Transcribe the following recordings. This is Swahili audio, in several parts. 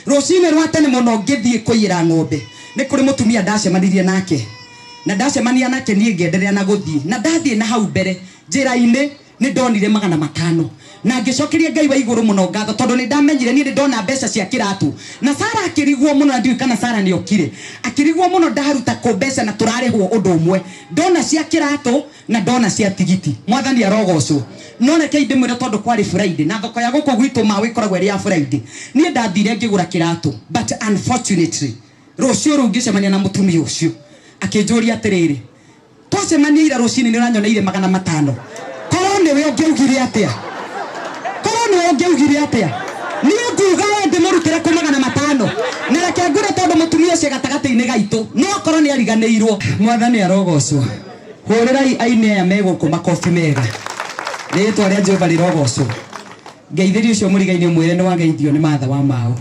Rucine rwa tene muno ngithie kuira ng'ombe ni kuri mutumia ndacemanirie nake na ndacemania nake nie ngenderea na guthie na ndathie na hau mbere njira-ini ni ndonire 500 na ngicokeria Ngai wa iguru muno ngatho tondu ni ndamenyire ni ndona mbeca cia kiratu na Sara akirigwo muno ndiu kana Sara ni okire akirigwo muno ndaruta ko mbeca na turarihwo undu umwe ndona cia kiratu na ndona cia tigiti mwathani arogocwo none ke ndimwira tondu kwari Friday na thoko ya guko gwitu ma wikoragwo eri ya Friday ni ndathire ngigura kiratu but unfortunately rucio rungicemania na mutumia ucio akinjuria atiriri twacemania ira rucini ni uranyoneire 500 korwo niwe ungiugire atia ni nguga wende murutire ku 500 na reke ngure tondu mutumia ucio gatagati-ini gaitu no korwo ni ariganirwo mwathani arogocwo hurirai aini aya meguku makofi mega ritwa ria Jehova rirogocwo ngeithiri ucio murigaini mwire ni wageithio ni matha wa mao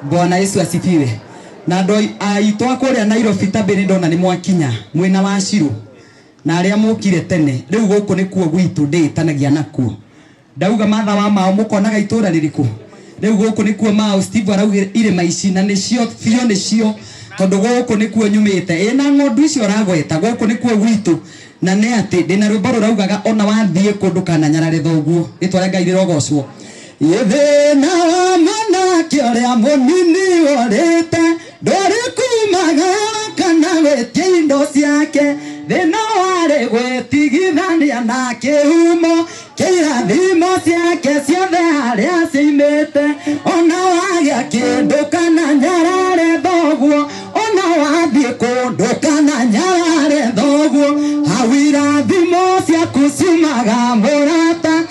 Bwana Yesu asifiwe na ndoi aitwa kuria Nairobi tabiri ndona ni mwakinya mwina wa Shiro na aria mukire tene riu guku ni kuo gwitu nditanagia nakuo ndauga matha wa mao mukonaga itura ririku riu guku ni kuo mao Steve araugire ire maici na nicio fio nicio tondu guku ni kuo nyumite ina ng'ondu icio ragweta guku ni kuo gwitu na ne ati ndina rwimbo ruraugaga ona wathie kundu kana nyarare thoguo ritwa ria Ngai rirogocwo yethena mana kioria munini orete ndori kumaga kana wetie indo ciake thina wari gwetigithania na kihumo kirathimo ciake ciothe haria ciimite ona wagia kindu kana nyarare thoguo ona wathie kundu kana nyarare thoguo hawira thimo ciaku ciumaga murata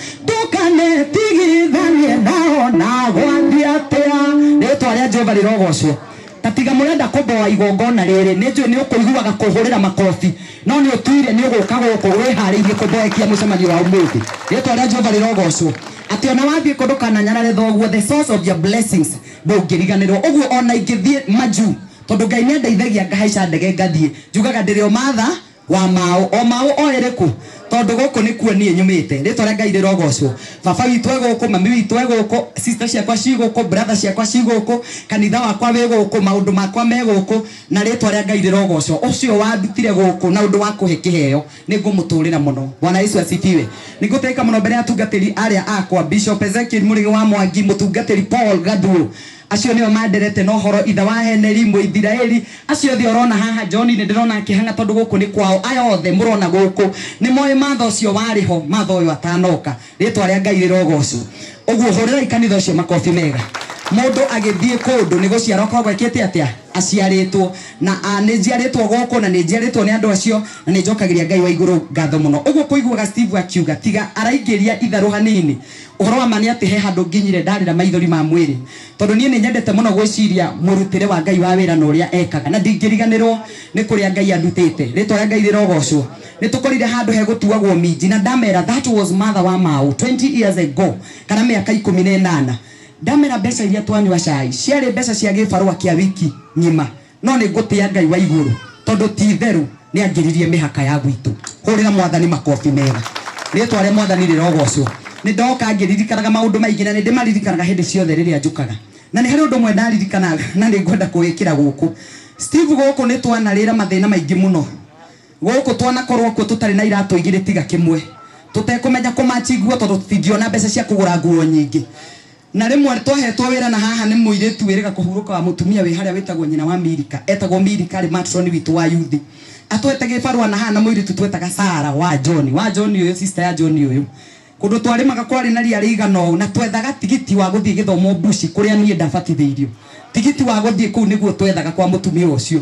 ndukanetigithanie nao na gwathia atia ritwa ria Jehova rirogocwo tatiga murenda kumboa igongona riri ninjui ni ukuiguaga kuhurira makofi no ni utuire ni uguka guku wihariirie kumboekia mucemanio wa umuthi ritwa ria Jehova rirogocwo ati ona wathie kundu kana nyarare thoguo the source of your blessings ndungiriganirwo uguo ona ingithie maju tondu Ngai ni ndeithagia ngahaica ndege ngathie njugaga ndirio matha wa mao o mao oereku tondu guku ni kuo nie nyumite ritwa ria Ngai rirogocwo baba witu eguku mami witu eguku sister ciakwa ciguku brother ciakwa ciguku kanitha wakwa weguku maundu makwa meguku na ritwa ria Ngai rirogocwo ucio wandutire guku na undu wa kuhe kiheo ni ngumuturira muno Bwana Yesu asifiwe ninguteka muno mbere ya tungatiri aria akwa Bishop Ezekiel Murigi wa Mwangi mutungatiri Paul Gadu acio nio manderete no horo itha wa Henry Muithiraeli acio thi orona haha John ni ndirona akihanga tondu guku ni kwao aya othe murona guku ni moe matho cio wariho matho uyu atanoka ritwa ria Ngai rirogocwo uguo horera ikanitha cio makofi mega mundu agithie kundu ni guciara kwa gwekete atia aciaritwo na ni njiaritwo guku na ni njiaritwo ni andu acio na ni njokagiria Ngai wa iguru ngatho muno uguo kuiguaga Steve akiuga tiga araingiria itharu hanini uhoro wa mani ati he handu nginyire ndarira maithori ma mwiri tondu nie ni nyendete muno gwiciria murutire wa Ngai wa wira na uria ekaga na ndingiriganirwo ni kuria Ngai andutite ritwa ria Ngai rirogocwo ni tukorire handu he gutuagwo minji na ndamera that was mother wa mao 20 years ago kana miaka 18 ndamera mbeca iria twanywa cai ciari mbeca cia gibarua kia wiki ngima no ni ngutia Ngai wa iguru tondu ti theru ni angiririe mihaka ya gwitu hurira mwathani makofi mega ritwa ria mwathani rirogocwo ni ndoka ngiririkanaga maundu maingi na ni ndimaririkanaga hindi ciothe riria njukaga na ni hari undu mwe ndaririkanaga na ni ngwenda kuwikira guku Steve guku ni twanarira mathina maingi muno guku twanakorwo kuo tutari na iratu igire tiga kimwe tutekumenya kumachiguo tondu tutingiona mbeca cia kugura nguo nyingi na rimwe twahetwo wira na haha ni muiritu wiriga kuhuruka wa mutumia wi haria witagwo nyina wa Mirika etagwo Mirika ri matron witu wa youth atwetege barua na haha na muiritu twetaga Sara wa John uyu sister ya John uyu kundu twarimaga kwari na ria rigano na twethaga tigiti wa guthie githomo bushi kuria nie ndabatithirio tigiti wa guthie kuu niguo twethaga kwa mutumia ucio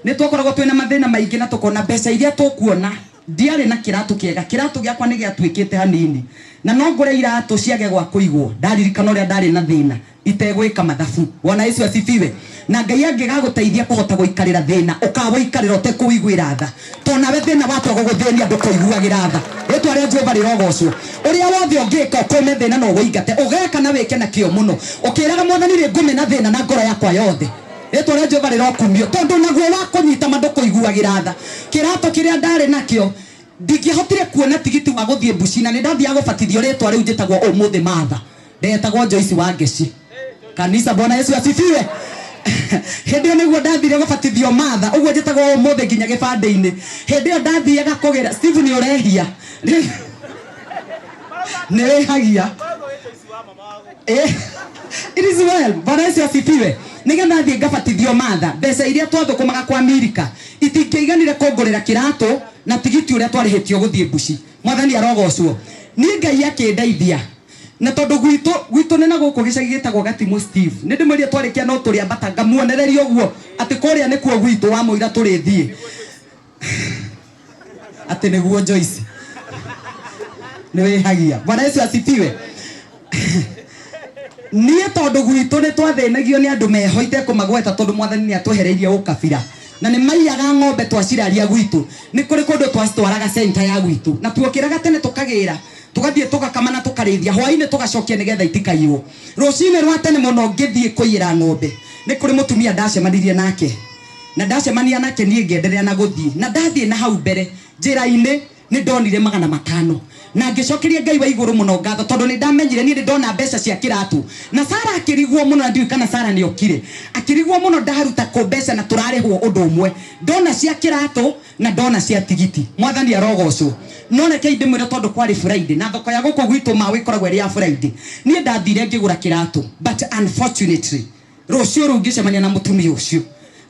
ni twakoragwo twina mathina maingi na tukona mbeca iria tukuona ndiari na kiratu kiega kiratu giakwa ni giatwikite hanini na no ngure iratu ciage gwa kuigwo ndaririkana uria ndari na thina itegwika mathabu Bwana Yesu asifiwe na Ngai angigaguteithia kuhota guikarira thina ukawikarira utekuiguira tha to nawe thina watu guguthenia ndukuiguagira tha ritwa ria Jehova rirogocwo uria wothe ungika ukome thina no guingate ugeka na wike na kio muno ukiraga mwathani ri ngume na thina na ngoro yakwa yothe ritwa ria Jehova rirokumio tondu naguo wakunyita mandu kuiguagira tha kirato kiria ndari nakio ndingihotire kuona tigiti wa guthie buci na ni ndathia gubatithio ritwa riu njitagwo umuthi matha ndetagwo Joyce wa Ngeci Kanisa, Bwana Yesu asifiwe. Hende niguo ndathire gubatithio matha uguo njitagwo umuthe nginya gibande-ini. Hende ndathiaga kugera Steve ni urehia ni wehagia it is well. Bwana Yesu asifiwe. Niga ndathie ngabatithio matha mbeca iria twathukumaga kwa Amerika itingeiganire kungurira kirato na tigiti uria twarihitio guthie Bushi. Mwathani arogocwo. Ni Ngai akindeithia na tondu gwitu nena guku gicagi gitagwo Gatimo Steve ni ndimweria twarikia no turi ambata ngamuonereria uguo ati kuria ni kuo gwitu wa muira turi thie ati niguo Joyce ni wehagia. Bwana Yesu asifiwe. Nie tondu gwitu ni twathenagio ni andu mehoite kumagweta tondu Mwathani ni atwehereirie ukabira na ni maiyaga ng'ombe twaciraria gwitu ni kuri kundu twacitwaraga center ya gwitu na tuokiraga tene tukagira tugathie tugakamana tukarithia hwaini tugacokia nigetha itikaiywo rucine rwa tene muno ngithie kuira ng'ombe ni kuri mutumia ndacemanirie nake na ndacemania nake nie ngenderea na guthie na ndathie na hau mbere njira-ini ni ndonire 500 na ngicokeria Ngai wa iguru muno ngatho tondu ni ndamenyire ni ndona mbeca cia kiratu na Sara akirigwo muno ndiu kana Sara ni okire akirigwo muno ndaruta ko mbeca na turarihwo undu umwe ndona cia kiratu na ndona cia tigiti. Mwathani arogocwo. None ke ndimwira tondu kwari Friday na thoko ya guku gwitu ma wikoragwo ri ya Friday ni ndathire ngigura kiratu but unfortunately rucio rungicemania na mutumia ucio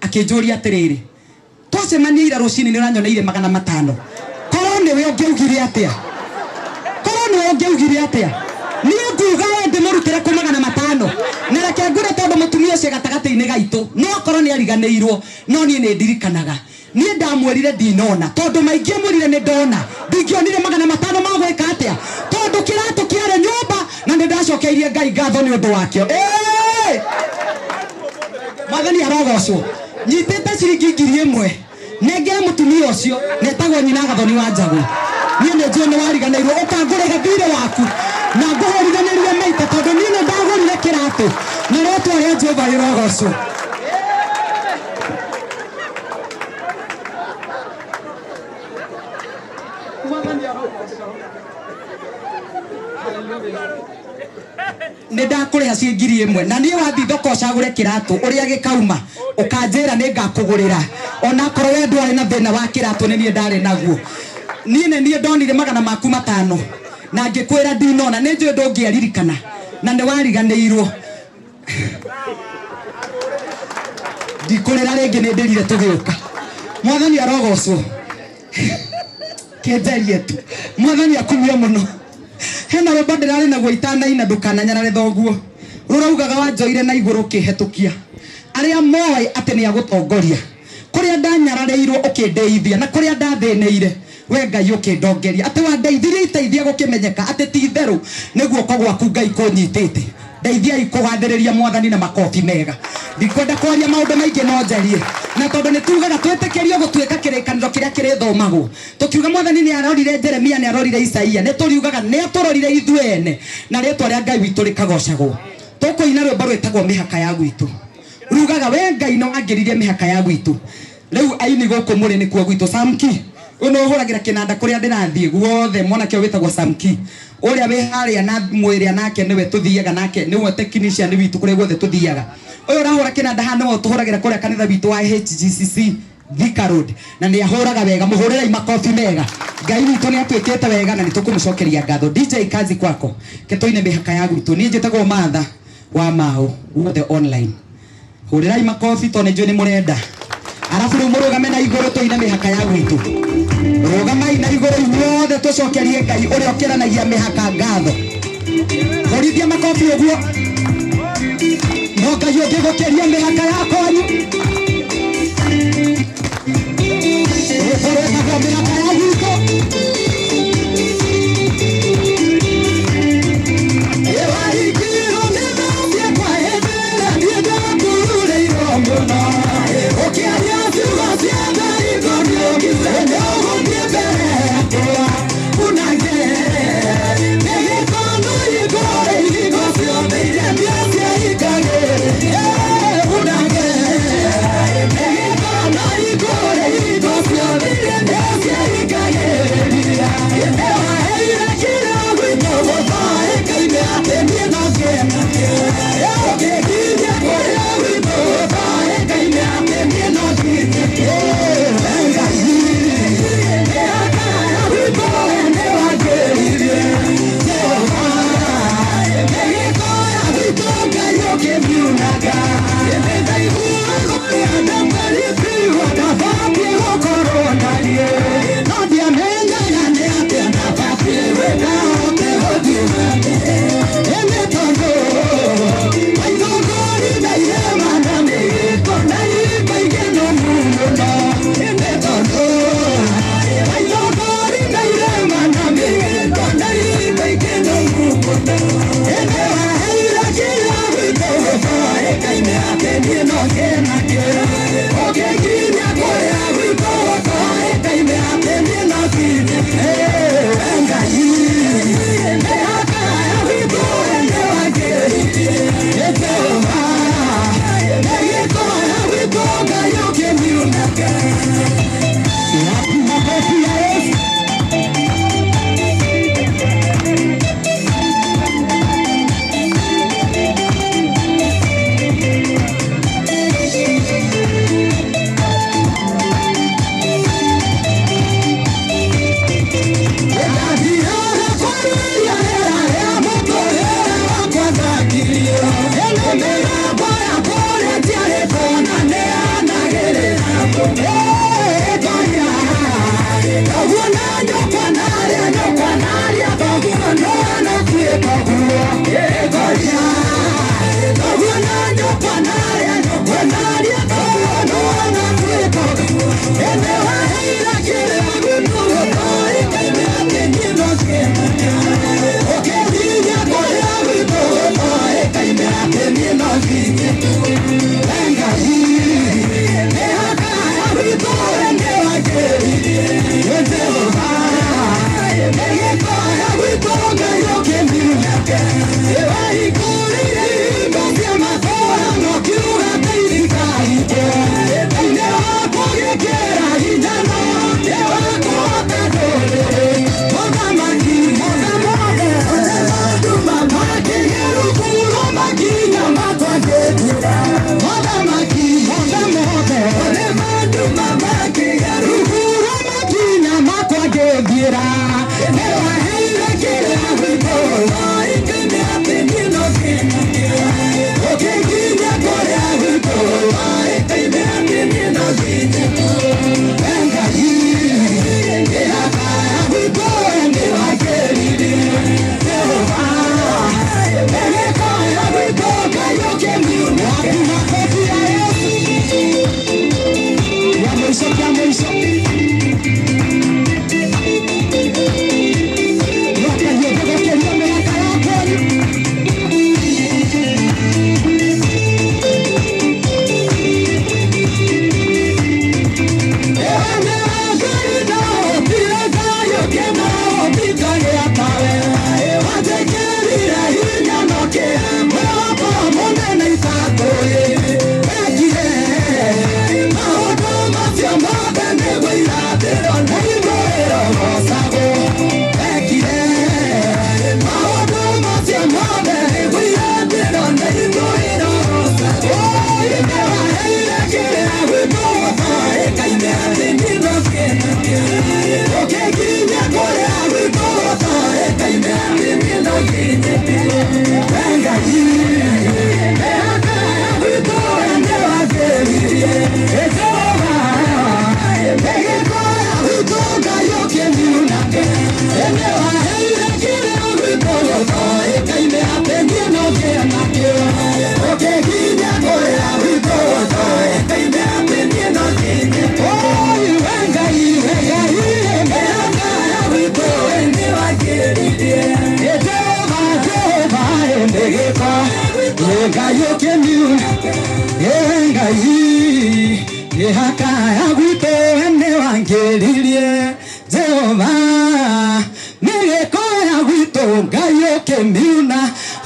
akinjuria atiriri twacemania ira rucini ni uranyoneire 500 korwo ni we ungiugire atia korwo ungiugire atia ni nguga we ndimurutire ku 500 na reke ngure tondu mutumia ucio gatagati-ini gaitu no korwo ni ariganeirwo no nie ni ndirikanaga ni ndamwerire ndinona tondu maingi mwirire ni ndona ndingionire 500 magweka atia tondu kiratu kiare nyumba na ni ndacokeirie Ngai ngatho ni undu wakio. Mwathani arogocwo. Nyitite ciringi 1000 nengere mutumia ucio netagwo nyina Gathoni wa Njagu nie ne njone wariganeirwo ukangure gathire waku na nguhoriganirie maita tondu nie ndagurire kiratu na rotwa ria Jehova irogocwo. Nenda kuri haci 1000 na nie wathi thoko cagure kiratu uria gikauma ukanjira ni ngakugurira ona korwo we ndwari na thina wa kiratu ni nie ndari naguo nie ndonire 500 na ngikwira ndinona ni njui ndungiaririkana na ni wariganeirwo ndikurira ringi ni ndirire tugiuka. Mwathani arogocwo. Kenjerie tu Mwathani akumie muno. Hena rwimbo ndirari naguo itanaina ndukananyarare thoguo ruraugaga wanjoire na iguru kihetukia aria moe ati ni agutongoria kuria ndanyarareirwo ukindeithia na kuria ndathineire we Ngai ukindongeria ati wandeithirie iteithia gukimenyeka ati ti theru niguo ko gwaku Ngai kunyitite ndeithia ikugathiriria Mwathani na makofi mega. Ndikwenda kwaria maundu maingi no njarie na tondu ni tugaga twetikirio gutuika kirikaniro kiria kirithomagwo tukiuga Mwathani ni arorire Jeremia ni arorire Isaia ni turiugaga ni aturorire ithuene na ritwa ria Ngai witu rikagocagwo. Tukuina rwimbo rwitagwo mihaka ya gwitu rugaga we Ngai no angiririe mihaka ya gwitu riu aini guku muri ni kuo gwitu Samki uno huragira kinanda kuria ndirathie guothe mwanake witagwo Samki uria we haria na mwiria nake niwe tuthiaga nake niwe technician witu kuria guothe tuthiaga uyu urahura kinanda hano no tuhuragira kuria kanitha witu wa HGCC Thika Road na ni ahuraga wega muhurira makofi mega. Ngai witu ni atwikite wega na nitukumucokeria ngatho. DJ kazi kwako ketoine mihaka ya gwitu ni njitagwo Martha wa Mau guothe online hurira makofi to njui ni murenda arafu ru murugame na iguru toine mihaka ya gwitu rugamai na iguru inyothe tucokerie Ngai uria ukiranagia mihaka ngatho horithia makofi uguo no Ngai ungigukeria mihaka yakwanyu ukorega mihaka ya gwitu Yeah. kaime atemie no kena kera ogeginya korea wito toe kaime atemie no kine engai mehaka ya wito ende wageri etoma megeko ya wito gayo kemiunaka yapi makofi ya Yesu.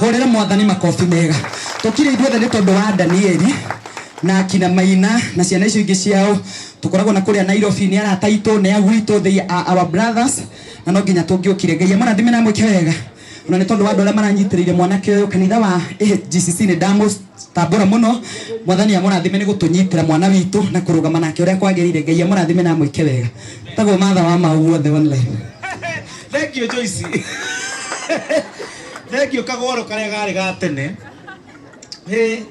Horera mwathani makofi mega. Tukire ithuothe ni tondu wa Danieli na kina Maina na ciana icio ingi ciao tukoragwo na kuria Nairobi ni arata itu ni agwito they are our brothers na no nginya tungiukire Ngai marathime na mwike wega na ni tondu wa andu aria maranyitiriire mwanake uyu kanitha wa GCC ni Damos tambura muno mwathani amurathime ni gutunyitira mwana witu na kurugama nake uria kwagirire Ngai amurathime na mwike wega tago matha wa mau the online. Thank you Joyce. Thank you kagoro karia gari gatene. Hey